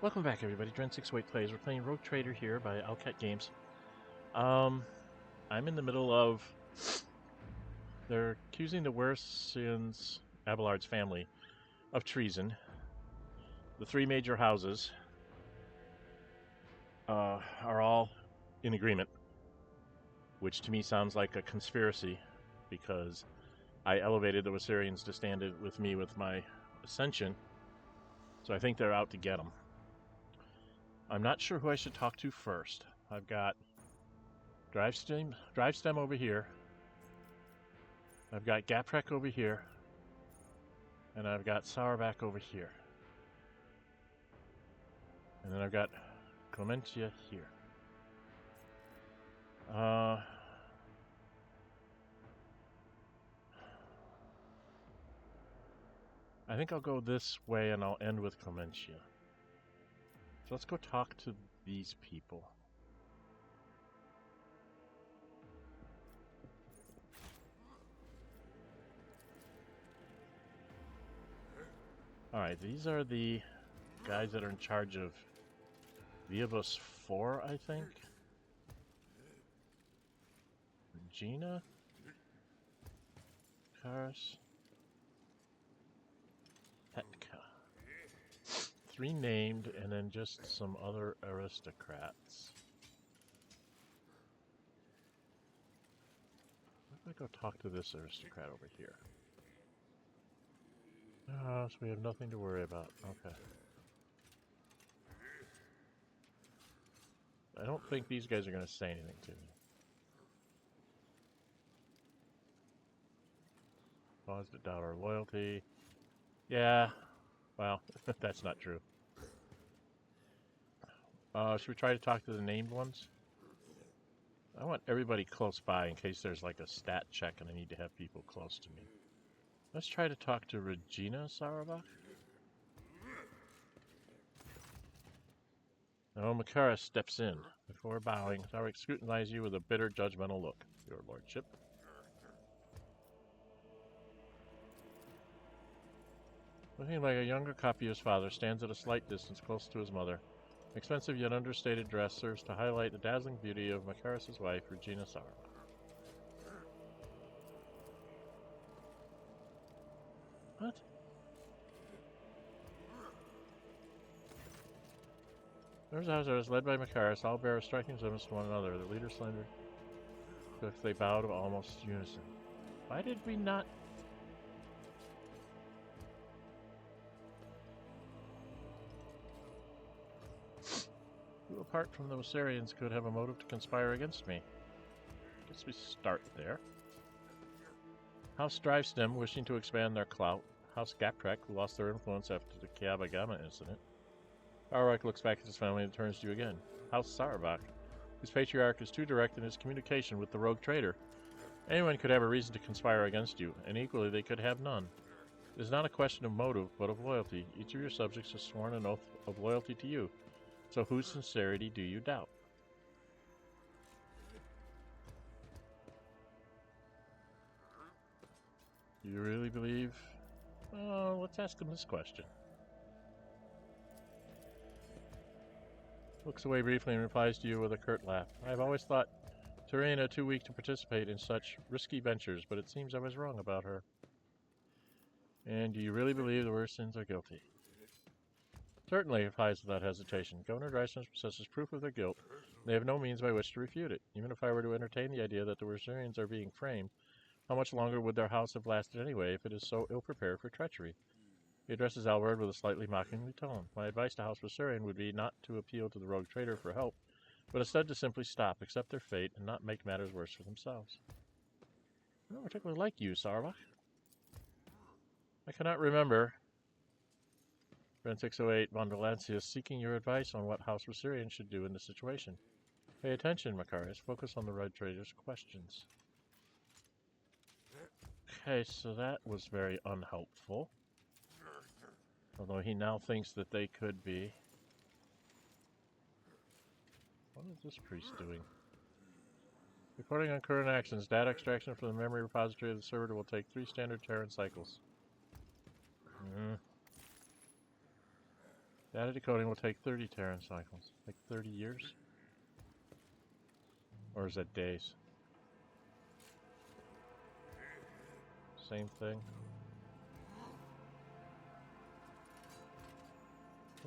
Welcome back, everybody. Dren608 plays. We're playing Rogue Trader here by Owlcat Games. I'm in the middle of... They're accusing the Wersians, Abelard's family, of treason. The three major houses are all in agreement, which to me sounds like a conspiracy, because I elevated the Wersians to stand with me with my ascension, so I think they're out to get them. I'm not sure who I should talk to first. I've got Drivestem over here. I've got Gaprak over here. And I've got Sauerback over here. And then I've got Clementia here. I think I'll go this way and I'll end with Clementia. So let's go talk to these people. Alright, these are the guys that are in charge of Viabus 4, I think. Regina? Karis? Petka. 3 named, and then just some other aristocrats. Why don't I go talk to this aristocrat over here? Oh, so we have nothing to worry about. Okay. I don't think these guys are going to say anything to me. Cause to doubt our loyalty. Yeah. Well, that's not true. Should we try to talk to the named ones? I want everybody close by in case there's like a stat check and I need to have people close to me. Let's try to talk to Regina Sauerback. Oh, Makaris steps in. Before bowing, Sauerback scrutinizes you with a bitter, judgmental look, Your Lordship. Looking like a younger copy of his father, stands at a slight distance close to his mother. Expensive yet understated dress serves to highlight the dazzling beauty of Makaris' wife, Regina Sauerback. What? There's Hazardous, led by Makaris, all bear striking resemblance to one another. The leader slender. If they bowed almost unison. Why did we not... Who apart from the Wersians could have a motive to conspire against me? Guess we start there. House Drivestem, wishing to expand their clout. House Gaprak, who lost their influence after the Kiaba Gamma incident. Sauerback looks back at his family and turns to you again. House Sauerback, whose patriarch is too direct in his communication with the rogue trader. Anyone could have a reason to conspire against you, and equally they could have none. It is not a question of motive, but of loyalty. Each of your subjects has sworn an oath of loyalty to you. So whose sincerity do you doubt? Do you really believe? Oh, let's ask him this question. Looks away briefly and replies to you with a curt laugh. I have always thought Terena too weak to participate in such risky ventures, but it seems I was wrong about her. And do you really believe the Wersians are guilty? Certainly, replies without hesitation. Governor Drivestem possesses proof of their guilt. They have no means by which to refute it. Even if I were to entertain the idea that the Wersians are being framed, how much longer would their house have lasted anyway if it is so ill-prepared for treachery? He addresses Albert with a slightly mockingly tone. My advice to House Wersian would be not to appeal to the rogue trader for help, but instead to simply stop, accept their fate, and not make matters worse for themselves. I don't particularly like you, Sauerback. I cannot remember Dren608 von Delancia seeking your advice on what House Wersian should do in this situation. Pay attention, Makaris. Focus on the rogue trader's questions. Okay, so that was very unhelpful. Although he now thinks that they could be. What is this priest doing? Reporting on current actions. Data extraction from the memory repository of the server will take 3 standard Terran cycles. Data decoding will take 30 Terran cycles. Like 30 years? Or is that days? Same thing.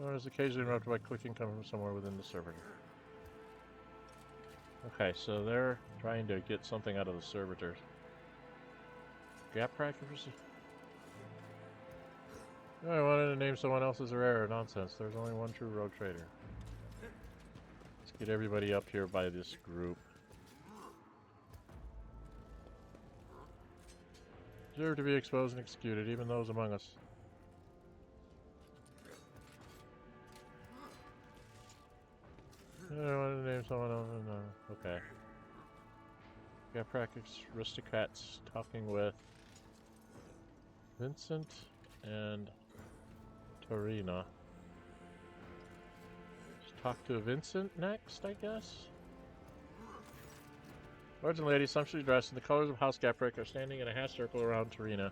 Or is occasionally interrupted by clicking coming from somewhere within the servitor. Okay, so they're trying to get something out of the servitors. Gaprak? I wanted to name someone else's rare. Nonsense. There's only one true rogue trader. Let's get everybody up here by this group. Deserve to be exposed and executed, even those among us. I wanted to name someone else. No. Okay. Gaprak aristocrats talking with Vincent and Torina. Let's talk to Vincent next, I guess. Lords and ladies, sumptuously dressed in the colors of House Gaprak, are standing in a half circle around Torina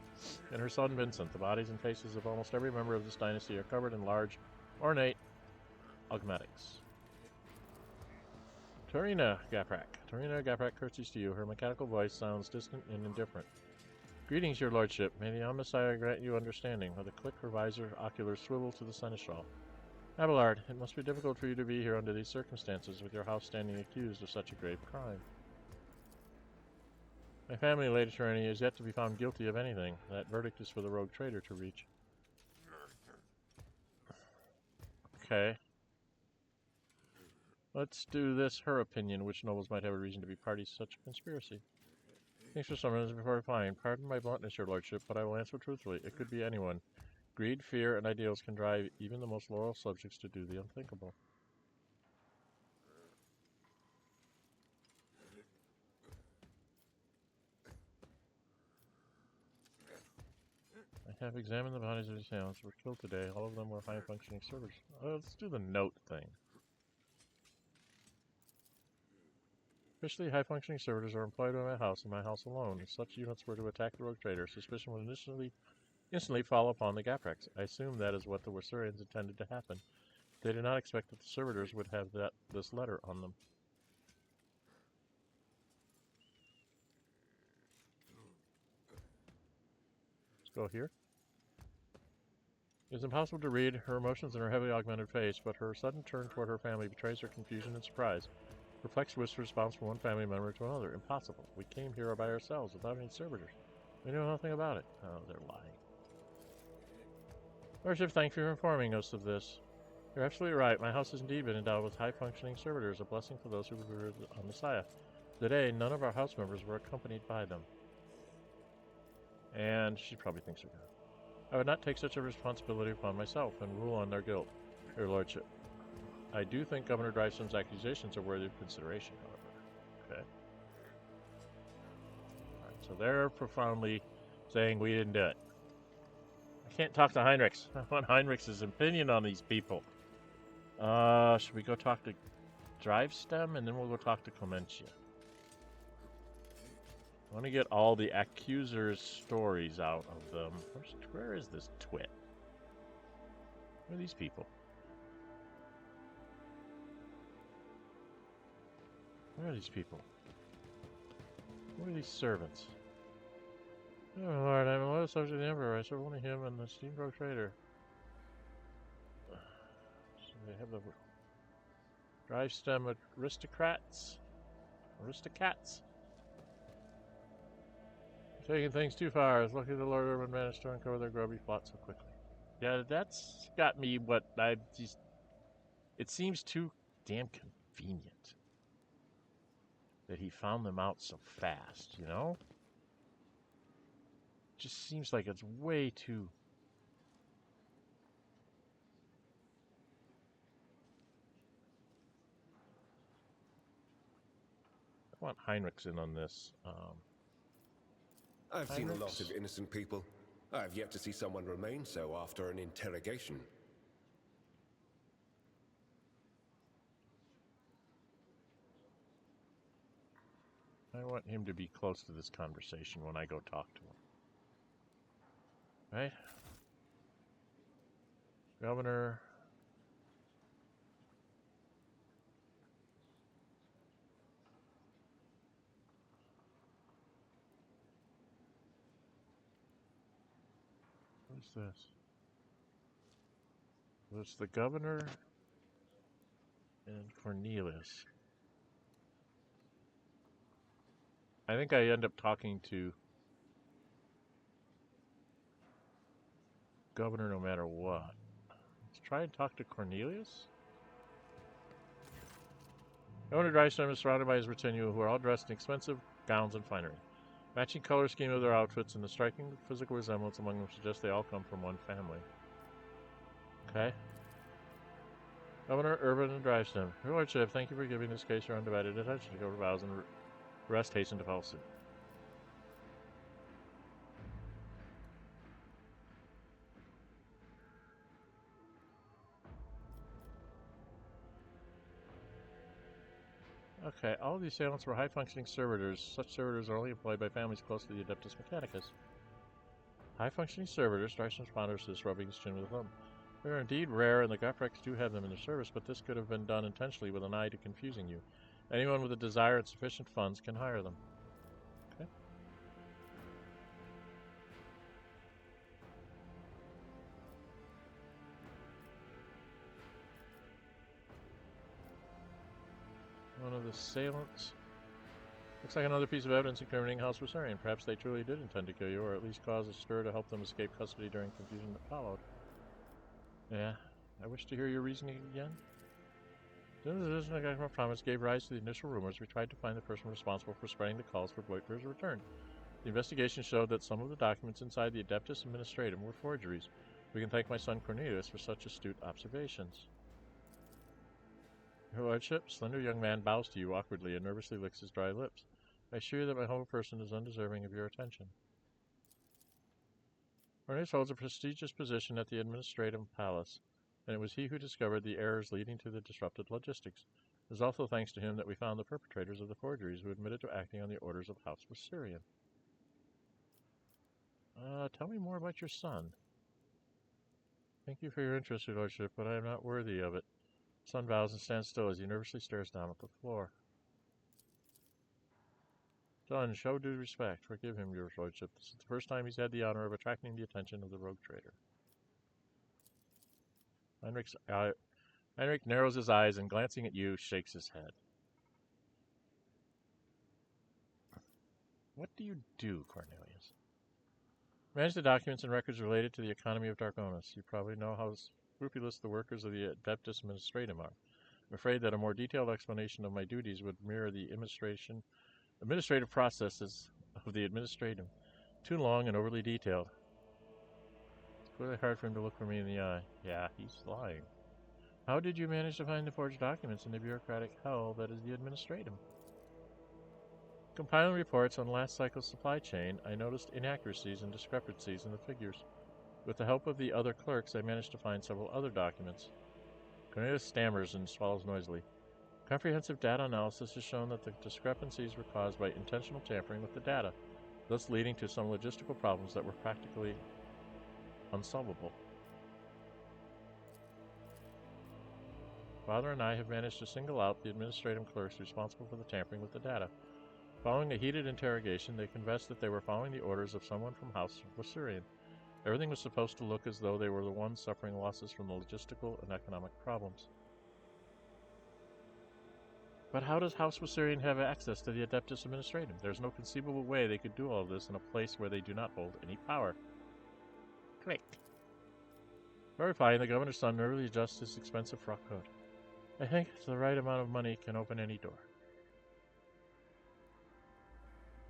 and her son Vincent. The bodies and faces of almost every member of this dynasty are covered in large, ornate augmatics. Torina Gaprak curtsies to you. Her mechanical voice sounds distant and indifferent. Greetings, your lordship. May the Omnissiah grant you understanding. With a click, her visor oculars swivel to the seneschal. Abelard, it must be difficult for you to be here under these circumstances, with your house standing accused of such a grave crime. My family, Lady Tyranny, is yet to be found guilty of anything. That verdict is for the rogue trader to reach. Okay. Let's do this, her opinion, which nobles might have a reason to be party to such a conspiracy. Thanks for summoning before replying. Pardon my bluntness, your lordship, but I will answer truthfully. It could be anyone. Greed, fear, and ideals can drive even the most loyal subjects to do the unthinkable. I have examined the bodies of these hounds who were killed today. All of them were high-functioning servers. Let's do the note thing. Officially, high-functioning servitors are employed by my house and my house alone. If such units were to attack the rogue trader, suspicion would instantly fall upon the Gapraks. I assume that is what the Wasurians intended to happen. They did not expect that the servitors would have this letter on them. Let's go here. It is impossible to read her emotions in her heavily augmented face, but her sudden turn toward her family betrays her confusion and surprise. Perplexed whispers bounce from one family member to another. Impossible. We came here by ourselves, without any servitors. We know nothing about it. Oh, they're lying. Lordship, thank you for informing us of this. You're absolutely right. My house has indeed been endowed with high-functioning servitors, a blessing for those who were on Messiah. Today, none of our house members were accompanied by them. And she probably thinks we're good. I would not take such a responsibility upon myself and rule on their guilt, your lordship. I do think Governor Drivestem's accusations are worthy of consideration, however. Okay. Alright, so they're profoundly saying we didn't do it. I can't talk to Heinrichs. I want Heinrichs' opinion on these people. Should we go talk to Drivestem and then we'll go talk to Clementia? I want to get all the accusers' stories out of them. Where is this twit? Where are these people? Where are these people? Where are these servants? Oh Lord, I'm a loyal subject of the Emperor. I serve only him and the steamboat trader. So they have the Drivestem aristocrats. Aristocrats. Taking things too far. It's lucky the Lord Urban managed to uncover their grubby plot so quickly. Yeah, that's got me what I just... It seems too damn convenient that he found them out so fast, you know? Just seems like it's way too... I want Heinrichs in on this. I've seen a lot of innocent people. I've yet to see someone remain so after an interrogation. I want him to be close to this conversation when I go talk to him. Right? Governor What is this? Well, it's the governor and Cornelius. I think I end up talking to governor no matter what. Let's try and talk to Cornelius. Governor Drivestem is surrounded by his retinue, who are all dressed in expensive gowns and finery. Matching color scheme of their outfits and the striking physical resemblance among them suggests they all come from one family. Okay. Governor Urban and Drivestem. Your Lordship, thank you for giving this case your undivided attention. The governor bows and the rest hasten to follow suit. Okay, all of the assailants were high-functioning servitors. Such servitors are only employed by families close to the Adeptus Mechanicus. High-functioning servitors, Drivestem responded to this, rubbing his chin with a thumb. They are indeed rare, and the Gapraks do have them in their service, but this could have been done intentionally with an eye to confusing you. Anyone with a desire and sufficient funds can hire them. Okay. One of the assailants. Looks like another piece of evidence incriminating House Rosarian. Perhaps they truly did intend to kill you, or at least cause a stir to help them escape custody during confusion that followed. Yeah, I wish to hear your reasoning again. The decision I promised gave rise to the initial rumors. We tried to find the person responsible for spreading the calls for Bloitber's return. The investigation showed that some of the documents inside the Adeptus Administratum were forgeries. We can thank my son Cornelius for such astute observations. Your Lordship, slender young man bows to you awkwardly and nervously licks his dry lips. I assure you that my humble person is undeserving of your attention. Cornelius holds a prestigious position at the Administratum Palace, and it was he who discovered the errors leading to the disrupted logistics. It is also thanks to him that we found the perpetrators of the forgeries who admitted to acting on the orders of House Rosarian. Tell me more about your son. Thank you for your interest, Your Lordship, but I am not worthy of it. Son bows and stands still as he nervously stares down at the floor. Son, show due respect. Forgive him, Your Lordship. This is the first time he's had the honor of attracting the attention of the rogue trader. Heinrich narrows his eyes and, glancing at you, shakes his head. What do you do, Cornelius? Manage the documents and records related to the economy of Darkonis. You probably know how scrupulous the workers of the Adeptus Administratum are. I'm afraid that a more detailed explanation of my duties would mirror the administrative processes of the Administratum. Too long and overly detailed. It's clearly hard for him to look me in the eye. Yeah, he's lying. How did you manage to find the forged documents in the bureaucratic hell that is the Administratum? Compiling reports on last cycle's supply chain, I noticed inaccuracies and discrepancies in the figures. With the help of the other clerks, I managed to find several other documents. Cornelius stammers and swallows noisily. Comprehensive data analysis has shown that the discrepancies were caused by intentional tampering with the data, thus leading to some logistical problems that were practically unsolvable. Father and I have managed to single out the administrative clerks responsible for the tampering with the data. Following a heated interrogation, they confessed that they were following the orders of someone from House Rosarian. Everything was supposed to look as though they were the ones suffering losses from the logistical and economic problems. But how does House Rosarian have access to the Adeptus Administratum? There's no conceivable way they could do all of this in a place where they do not hold any power. Click. For replying, the governor's son nervously adjusts his expensive frock coat. I think the right amount of money can open any door.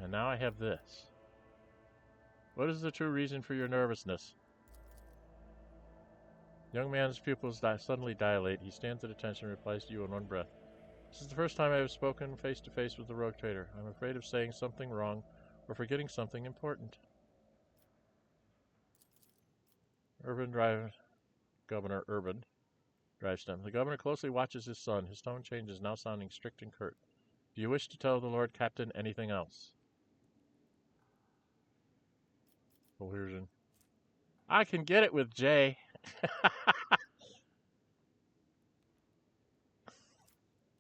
And now I have this. What is the true reason for your nervousness? The young man's pupils suddenly dilate. He stands at attention and replies to you in one breath. This is the first time I have spoken face to face with the rogue trader. I'm afraid of saying something wrong or forgetting something important. Governor Urban Drivestem. The governor closely watches his son. His tone changes, now sounding strict and curt. Do you wish to tell the Lord Captain anything else? Coercion. I can get it with Jay.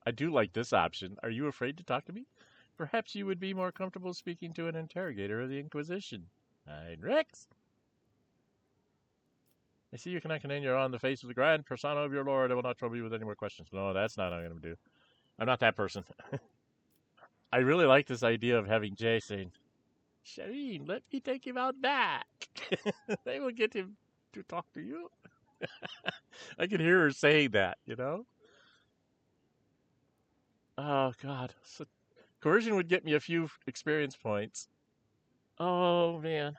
I do like this option. Are you afraid to talk to me? Perhaps you would be more comfortable speaking to an interrogator of the Inquisition. Heinrichs? I see you cannot continue on the face of the grand persona of your lord. I will not trouble you with any more questions. No, that's not what I'm going to do. I'm not that person. I really like this idea of having Jay saying, Shireen, let me take him out back. They will get him to talk to you. I can hear her saying that, you know? Oh, God. So, coercion would get me a few experience points. Oh, man.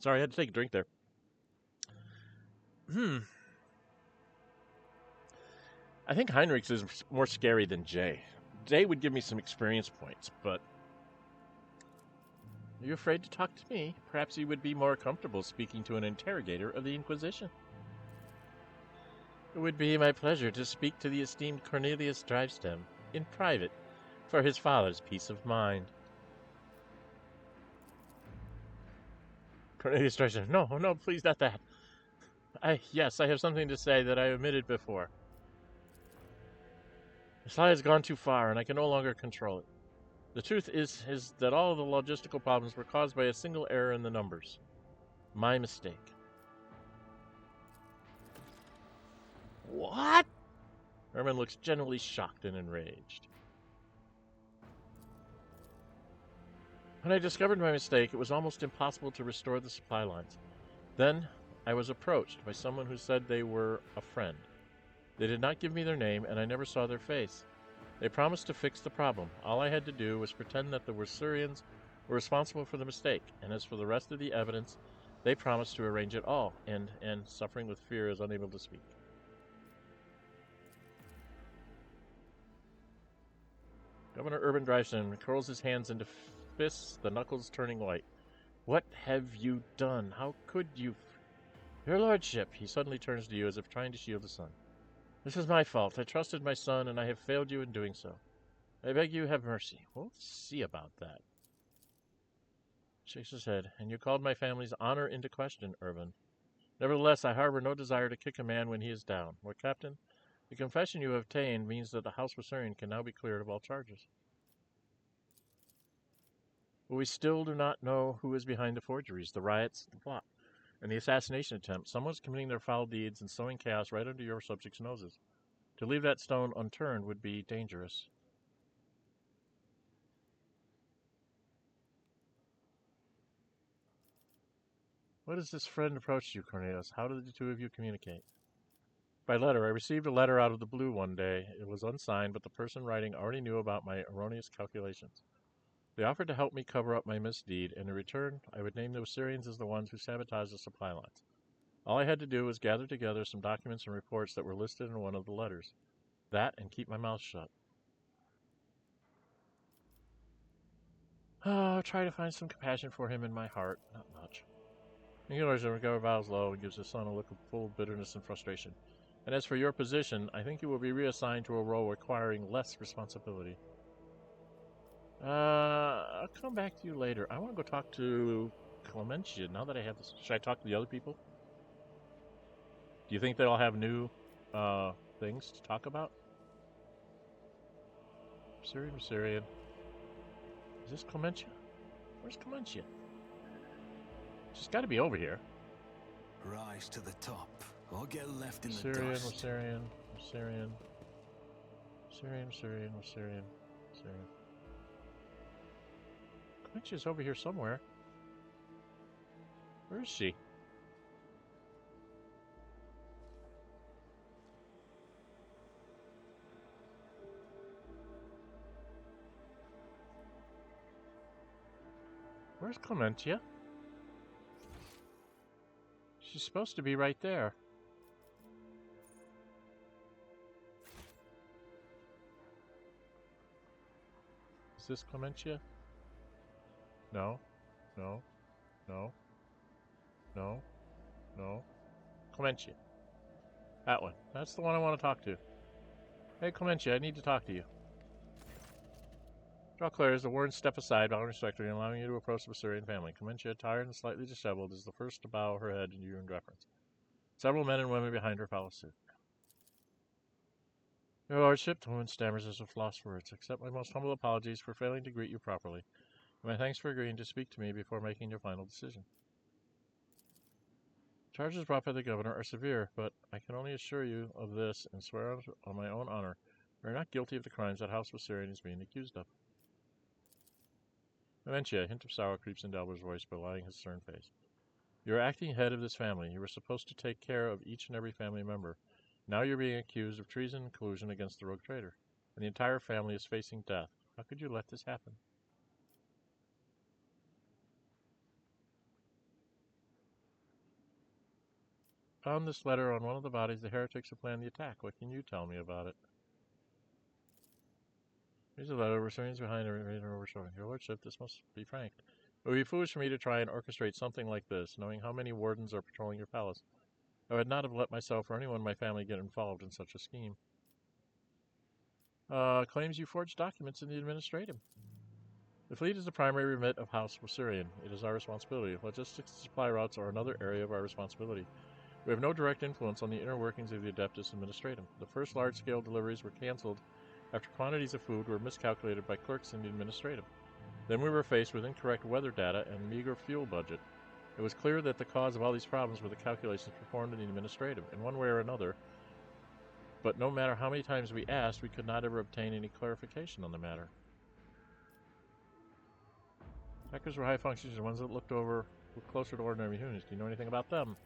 Sorry, I had to take a drink there. I think Heinrich's is more scary than Jay. Jay would give me some experience points, but are you afraid to talk to me? Perhaps you would be more comfortable speaking to an interrogator of the Inquisition. It would be my pleasure to speak to the esteemed Cornelius Drivestem in private for his father's peace of mind. Cornelius Drivestem, no, please, not that. Yes, I have something to say that I omitted before. This lie has gone too far, and I can no longer control it. The truth is that all of the logistical problems were caused by a single error in the numbers. My mistake. What? Herman looks genuinely shocked and enraged. When I discovered my mistake, it was almost impossible to restore the supply lines. Then, I was approached by someone who said they were a friend. They did not give me their name, and I never saw their face. They promised to fix the problem. All I had to do was pretend that the Warsurians were responsible for the mistake, and as for the rest of the evidence, they promised to arrange it all, and suffering with fear is unable to speak. Governor Urban Drivestem curls his hands into fists, the knuckles turning white. What have you done? How could you? Your lordship, he suddenly turns to you as if trying to shield the sun. This is my fault. I trusted my son, and I have failed you in doing so. I beg you have mercy. We'll see about that. Shakes his head. And you called my family's honor into question, Urban. Nevertheless, I harbor no desire to kick a man when he is down. Lord Captain, the confession you have obtained means that the House Warsurian can now be cleared of all charges. But we still do not know who is behind the forgeries, the riots, the plot, and the assassination attempt. Someone's committing their foul deeds and sowing chaos right under your subjects' noses. To leave that stone unturned would be dangerous. What has this friend approached you, Cornelius? How did the two of you communicate? By letter. I received a letter out of the blue one day. It was unsigned, but the person writing already knew about my erroneous calculations. They offered to help me cover up my misdeed, and in return, I would name the Assyrians as the ones who sabotaged the supply lines. All I had to do was gather together some documents and reports that were listed in one of the letters. That, and keep my mouth shut. Oh, try to find some compassion for him in my heart. Not much. Nicolai bows low and gives his son a look of full bitterness and frustration. And as for your position, I think you will be reassigned to a role requiring less responsibility. I'll come back to you later. I want to go talk to Clementia now that I have this. Should I talk to the other people? Do you think they'll have new things to talk about? Syrian. Is this Clementia? Where's Clementia? She's got to be over here. Rise to the top, or get left in the Syrian. Clementia's over here somewhere. Where is she? Where's Clementia? She's supposed to be right there. Is this Clementia? No. Clementia. That one. That's the one I want to talk to. Hey, Clementia, I need to talk to you. Draw clears, the warden step aside, bowing respectfully, and allowing you to approach the Assyrian family. Clementia, tired and slightly disheveled, is the first to bow her head to you in deference. Several men and women behind her follow suit. Your lordship, the woman stammers as if lost words. Accept my most humble apologies for failing to greet you properly. And my thanks for agreeing to speak to me before making your final decision. Charges brought by the governor are severe, but I can only assure you of this and swear on my own honor. We are not guilty of the crimes that House Viserion is being accused of. Clementia, a hint of sour creeps into Albert's voice, belying his stern face. You are acting head of this family. You were supposed to take care of each and every family member. Now you're being accused of treason and collusion against the rogue traitor, and the entire family is facing death. How could you let this happen? Found this letter on one of the bodies. The heretics have planned the attack. What can you tell me about it? Here's a letter. Viserions behind a reader overshowing. Your lordship, this must be frank. It would be foolish for me to try and orchestrate something like this, knowing how many wardens are patrolling your palace. I would not have let myself or anyone in my family get involved in such a scheme. Claims you forged documents in the administratum. The fleet is the primary remit of House Viserion. It is our responsibility. Logistics and supply routes are another area of our responsibility. We have no direct influence on the inner workings of the Adeptus Administratum. The first large-scale deliveries were cancelled after quantities of food were miscalculated by clerks in the Administratum. Then we were faced with incorrect weather data and meager fuel budget. It was clear that the cause of all these problems were the calculations performed in the Administratum, in one way or another. But no matter how many times we asked, we could not ever obtain any clarification on the matter. Hackers were high functioners, the ones that looked closer to ordinary humans. Do you know anything about them?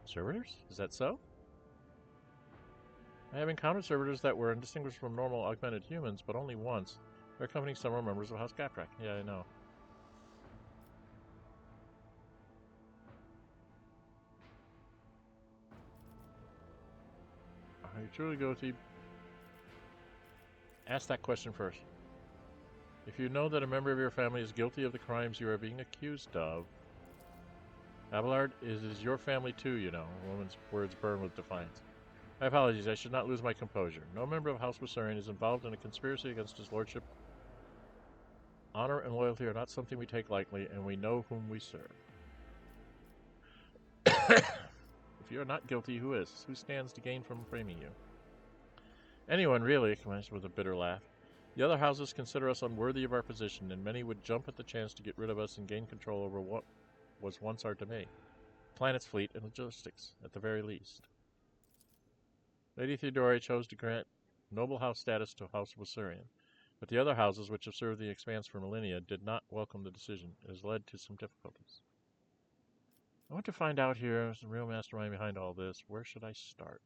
Servitors? Is that so? I have encountered servitors that were indistinguished from normal augmented humans, but only once. They're accompanying several members of House Gaprak. Yeah, I know. Are you truly Gothic? Ask that question first. If you know that a member of your family is guilty of the crimes you are being accused of... Abelard, it is your family too, you know. The woman's words burn with defiance. My apologies, I should not lose my composure. No member of House Viserion is involved in a conspiracy against his lordship. Honor and loyalty are not something we take lightly, and we know whom we serve. If you are not guilty, who is? Who stands to gain from framing you? Anyone, really, commenced with a bitter laugh. The other houses consider us unworthy of our position, and many would jump at the chance to get rid of us and gain control over what was once our domain. Planet's fleet and logistics, at the very least. Lady Theodore chose to grant noble house status to House Viserion, but the other houses, which have served the Expanse for millennia, did not welcome the decision. It has led to some difficulties. I want to find out here who's the real mastermind behind all this. Where should I start?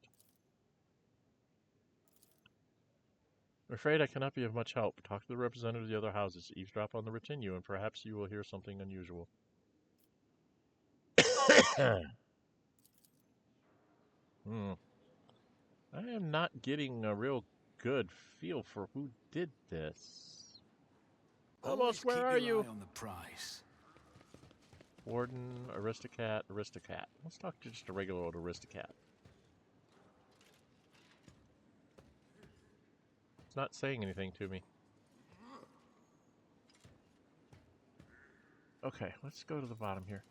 I'm afraid I cannot be of much help. Talk to the representative of the other houses. Eavesdrop on the retinue, and perhaps you will hear something unusual. I am not getting a real good feel for who did this. Almost, where are you? On the prize. Warden, aristocrat. Let's talk to just a regular old aristocrat. It's not saying anything to me. Okay, let's go to the bottom here.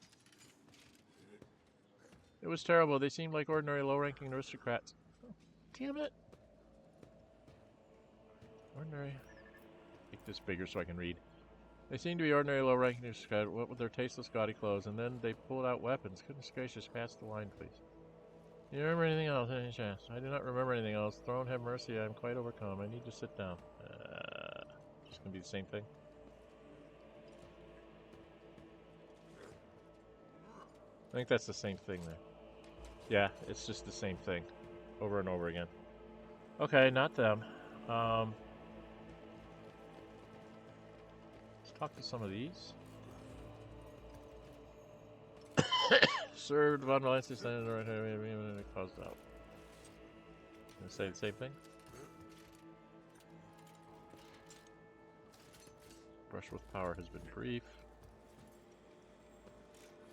It was terrible. They seemed like ordinary low-ranking aristocrats. Oh, damn it. Ordinary. Make this bigger so I can read. They seemed to be ordinary low-ranking aristocrats, what with their tasteless, gaudy clothes, and then they pulled out weapons. Goodness gracious, pass the line, please. Do you remember anything else? Any chance? I do not remember anything else. Throne have mercy, I am quite overcome. I need to sit down. Just gonna be the same thing. I think that's the same thing there. Yeah, it's just the same thing. Over and over again. Okay, not them. Let's talk to some of these. Served Von Valencia standing right here, caused out. Gonna say the same thing? Brush with power has been brief.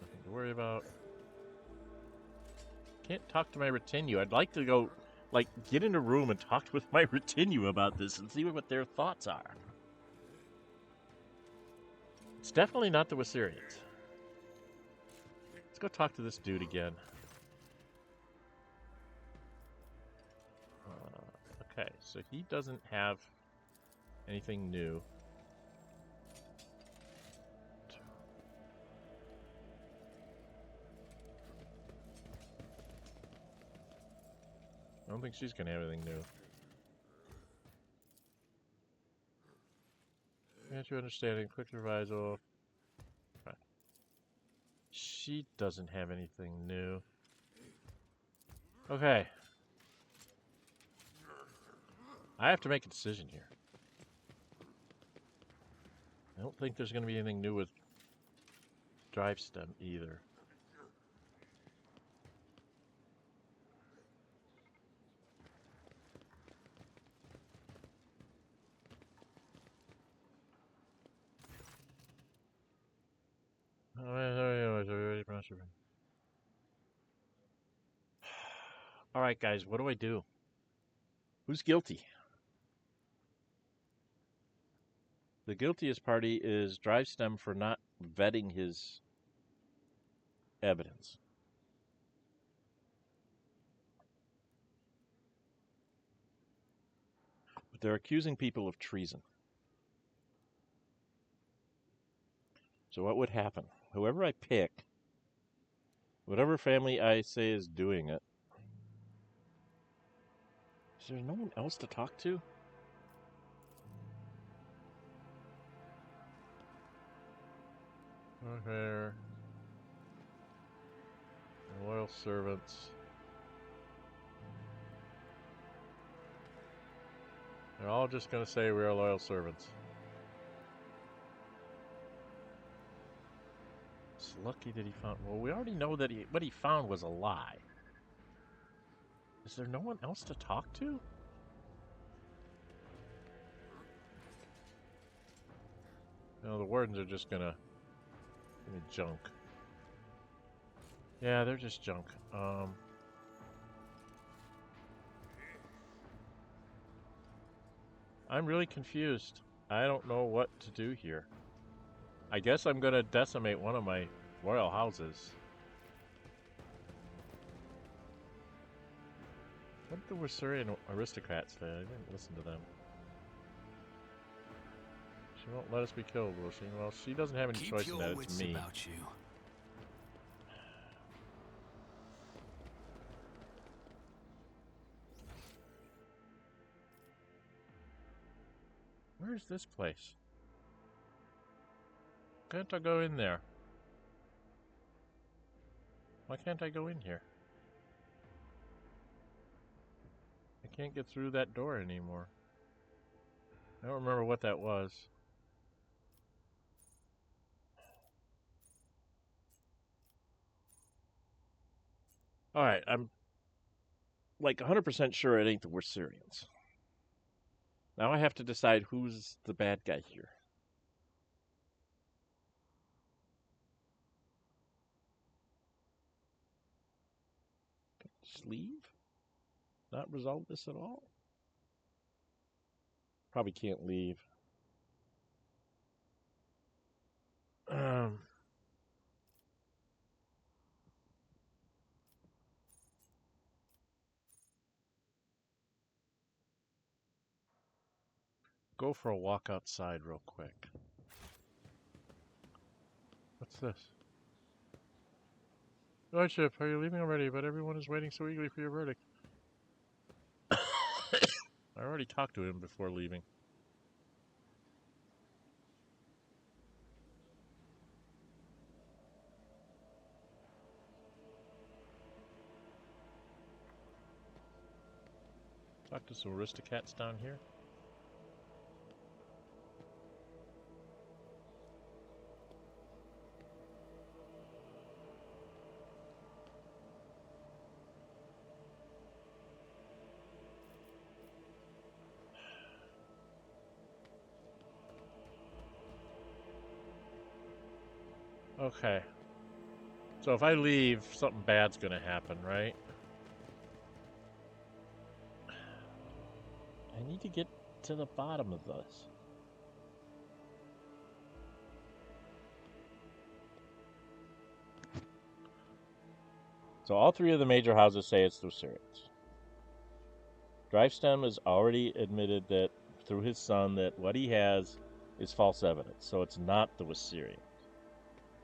Nothing to worry about. Can't talk to my retinue. I'd like to go, like, get in a room and talk with my retinue about this and see what their thoughts are. It's definitely not the Viserions. Let's go talk to this dude again. Okay, so he doesn't have anything new. I don't think she's going to have anything new. Can't you understanding? Quick revisal. Right. She doesn't have anything new. Okay. I have to make a decision here. I don't think there's going to be anything new with Drivestem either. Alright guys, what do I do? Who's guilty? The guiltiest party is Drivestem for not vetting his evidence. But they're accusing people of treason. So what would happen? Whoever I pick, whatever family I say is doing it, is there no one else to talk to? Okay. Loyal servants. They're all just going to say we are loyal servants. It's lucky that he found... Well, we already know that what he found was a lie. Is there no one else to talk to? No, the wardens are just gonna give me junk. Yeah, they're just junk. I'm really confused. I don't know what to do here. I guess I'm gonna decimate one of my royal houses. What did the Wasurian aristocrats say? I didn't listen to them. She won't let us be killed, will she? Well, she doesn't have any choice in that. It's me. About you. Where's this place? Can't I go in there? Why can't I go in here? I can't get through that door anymore. I don't remember what that was. Alright, I'm like 100% sure it ain't the Wasurians. Now I have to decide who's the bad guy here. Just leave? Not resolve this at all? Probably can't leave. Go for a walk outside real quick. What's this? Lordship, are you leaving already? But everyone is waiting so eagerly for your verdict. I already talked to him before leaving. Talk to some aristocrats down here. Okay. So if I leave, something bad's gonna happen, right? I need to get to the bottom of this. So all three of the major houses say it's the Wasurians. Drivestem has already admitted that through his son that what he has is false evidence, so it's not the Wisirians.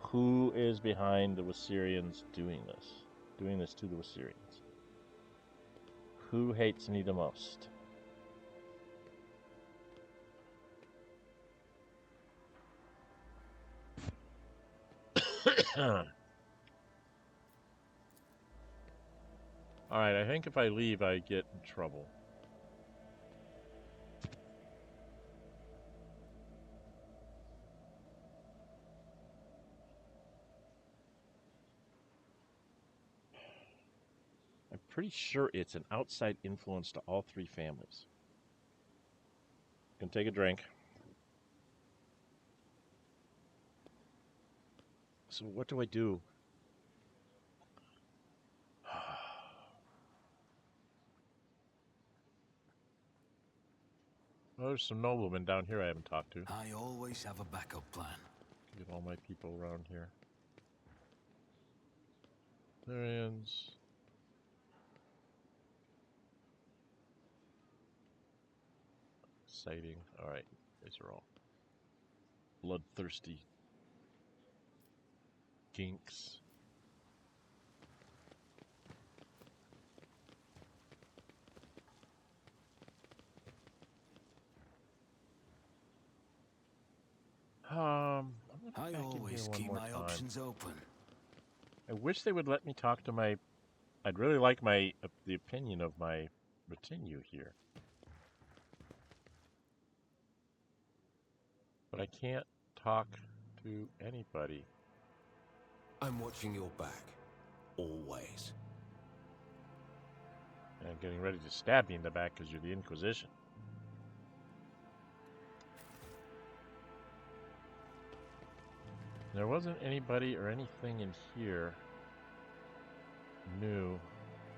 Who is behind the Wisirians doing this? Doing this to the Wisirians? Who hates me the most? Alright, I think if I leave, I get in trouble. I'm pretty sure it's an outside influence to all three families. Can take a drink. So what do I do? Oh, there's some noblemen down here I haven't talked to. I always have a backup plan. Get all my people around here. Syrians. Sighting. Alright, these are all bloodthirsty ginks. I always keep my options open. I wish they would let me talk to my... I'd really like the opinion of my retinue here. But I can't talk to anybody. I'm watching your back. Always. And I'm getting ready to stab you in the back because you're the Inquisition. There wasn't anybody or anything in here new,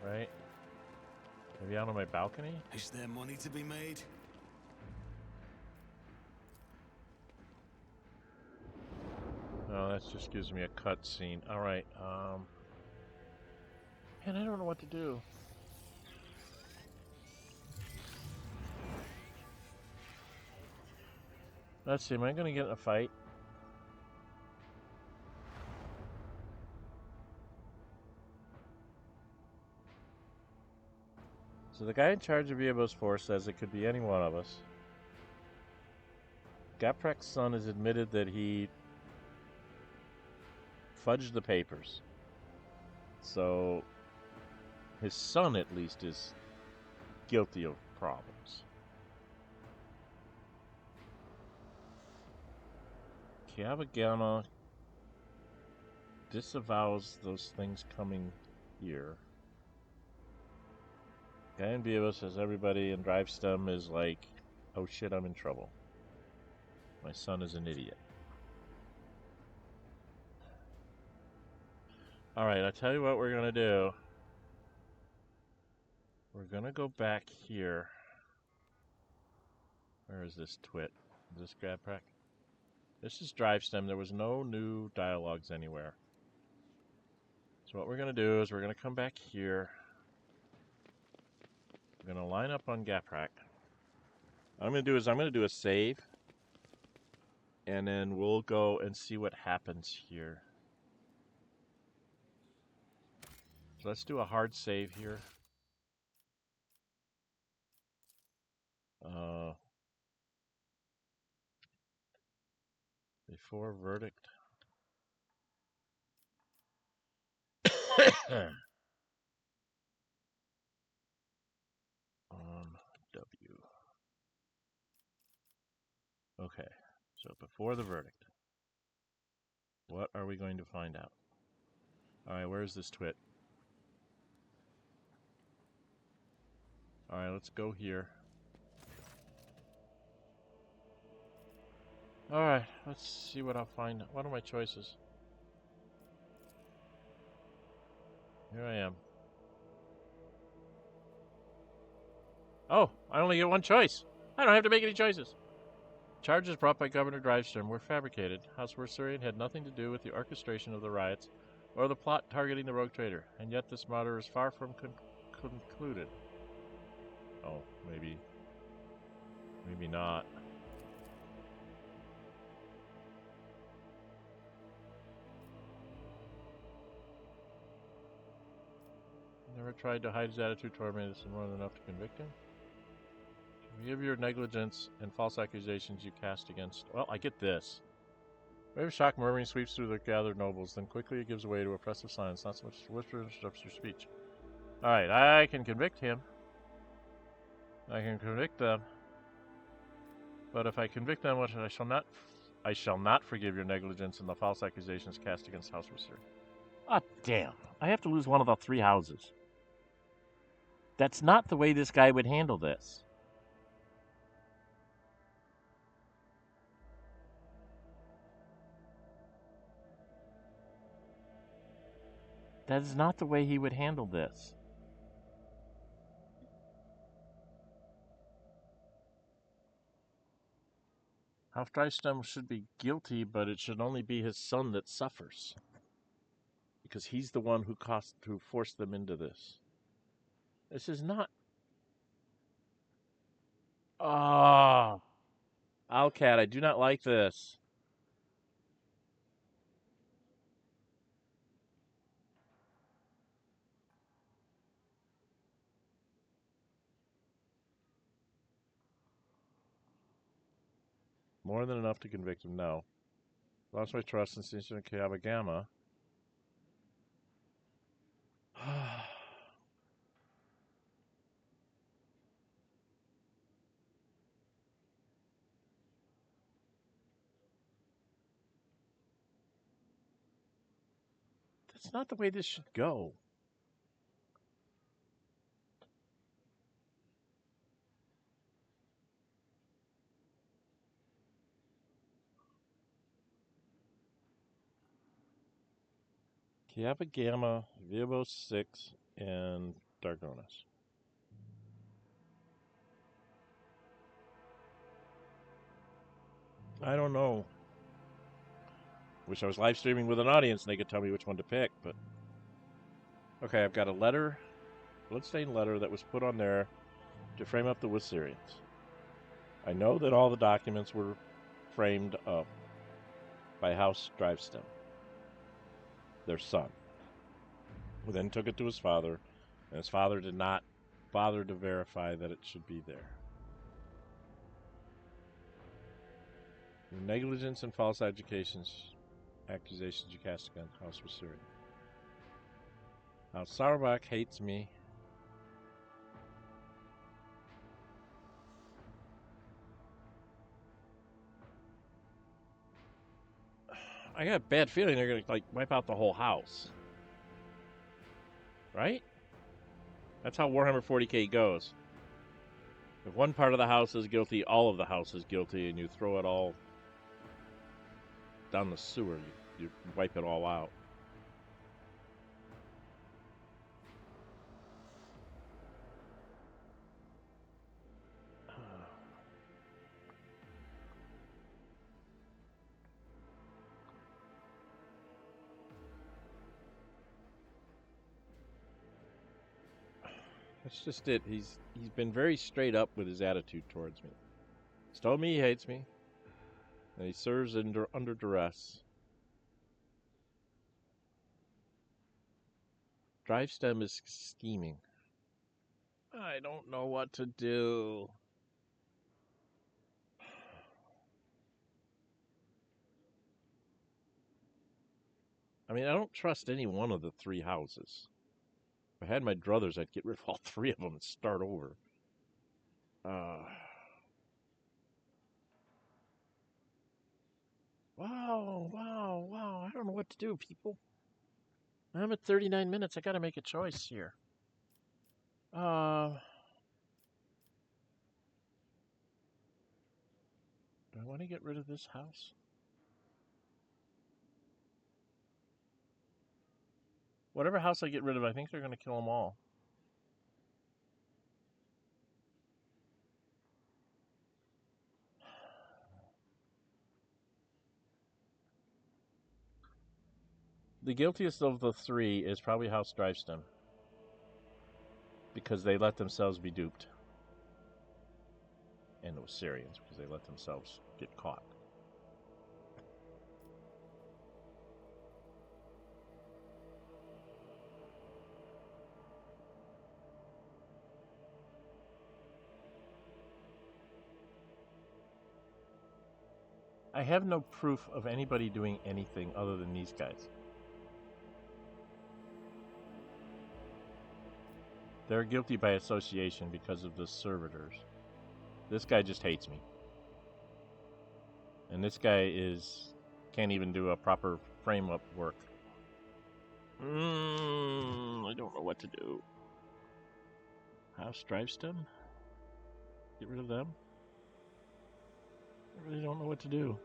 right? Maybe out on my balcony? Is there money to be made? No, that just gives me a cutscene. Alright, man, I don't know what to do. Let's see, am I gonna get in a fight? So the guy in charge of Viebo's force says it could be any one of us. Gaprak's son has admitted that he fudged the papers. So his son, at least, is guilty of problems. Kiavagana disavows those things coming here. Guy in Viebo says everybody in Drivestem is like, oh shit, I'm in trouble. My son is an idiot. Alright, I'll tell you what we're gonna do. We're gonna go back here. Where is this twit? Is this Gaprak? This is Drivestem. There was no new dialogues anywhere. So what we're gonna do is we're gonna come back here. We're gonna line up on Gaprak. What I'm gonna do a save. And then we'll go and see what happens here. So let's do a hard save here. Before verdict. On W. Okay, so before the verdict. What are we going to find out? Alright, where's this twit? Alright, let's go here. Alright, let's see what I'll find. What are my choices? Here I am. Oh, I only get one choice. I don't have to make any choices. Charges brought by Governor Drivestem were fabricated. House Wisirian had nothing to do with the orchestration of the riots or the plot targeting the rogue trader, and yet this matter is far from concluded. Oh, maybe. Maybe not. Never tried to hide his attitude toward me. This is more than enough to convict him. Forgive your negligence and false accusations you cast against. Well, I get this. Wave of shock murmuring sweeps through the gathered nobles, then quickly it gives way to oppressive silence. Not so much whisper interrupts your speech. Alright, I can convict him. I can convict them. But if I convict them, what I shall not forgive your negligence and the false accusations cast against House Research. Ah, damn. I have to lose one of the 3 houses. That's not the way this guy would handle this. That is not the way he would handle this. House Drivestem should be guilty, but it should only be his son that suffers. Because he's the one who forced them into this. This is not... Ah, Owlcat, I do not like this. More than enough to convict him, no. Lost my trust in Station Kayaba. That's not the way this should go. Kayaba, Vivo 6, and Dargonis. I don't know. Wish I was live streaming with an audience and they could tell me which one to pick, but... Okay, I've got a letter, bloodstained letter that was put on there to frame up the Wissyrians. I know that all the documents were framed up by House Drivestem, their son, who then took it to his father, and his father did not bother to verify that it should be there. Your negligence and false accusations you cast against House Wissyrian. Now, Sauerback hates me. I got a bad feeling they're going to, like, wipe out the whole house. Right? That's how Warhammer 40k goes. If one part of the house is guilty, all of the house is guilty, and you throw it all down the sewer. You wipe it all out. That's just it. He's been very straight up with his attitude towards me. He's told me he hates me, and he serves under duress. Drivestem is scheming. I don't know what to do. I mean, I don't trust any one of the 3 houses. If I had my druthers, I'd get rid of all 3 of them and start over. Wow. I don't know what to do, people. I'm at 39 minutes. I gotta make a choice here. Do I want to get rid of this house? Whatever house I get rid of, I think they're going to kill them all. The guiltiest of the 3 is probably House Drivestem, because they let themselves be duped. and the Syrians because they let themselves get caught. I have no proof of anybody doing anything other than these guys. They're guilty by association because of the servitors. This guy just hates me. And this guy can't even do a proper frame-up work. I don't know what to do. House Drivestem? Get rid of them? I really don't know what to do.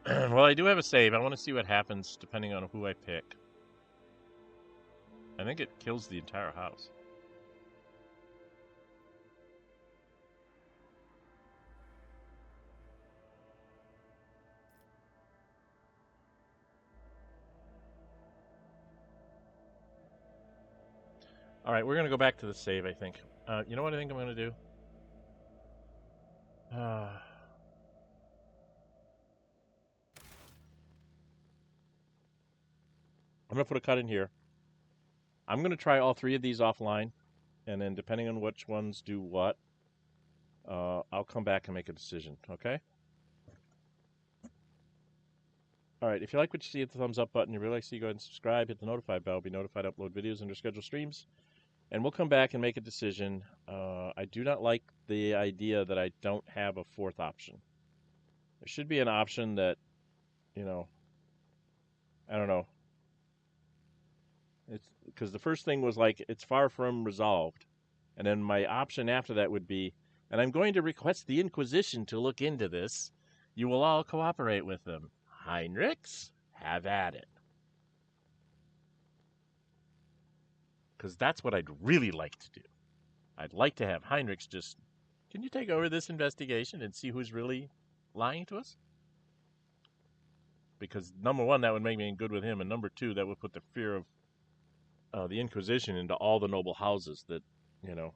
Well, I do have a save. I want to see what happens depending on who I pick. I think it kills the entire house. All right, we're going to go back to the save, I think. You know what I think I'm going to do? I'm going to put a cut in here. I'm going to try all three of these offline, and then depending on which ones do what, I'll come back and make a decision, okay? All right, if you like what you see, hit the thumbs up button. If you really like to see, go ahead and subscribe. Hit the notify bell. Be notified to upload videos and to schedule streams. And we'll come back and make a decision. I do not like the idea that I don't have a fourth option. There should be an option that, you know, I don't know. It's because the first thing was like, it's far from resolved. And then my option after that would be, and I'm going to request the Inquisition to look into this. You will all cooperate with them. Heinrichs, have at it. Because that's what I'd really like to do. I'd like to have Heinrichs just, can you take over this investigation and see who's really lying to us? Because number one, that would make me good with him, and number two, that would put the fear of the Inquisition into all the noble houses that, you know,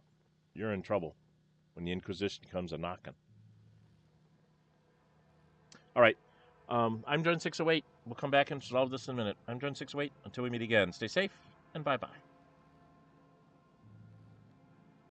you're in trouble when the Inquisition comes a knocking. All right, I'm Dren608. We'll come back and solve this in a minute. I'm Dren608. Until we meet again, stay safe, and bye-bye.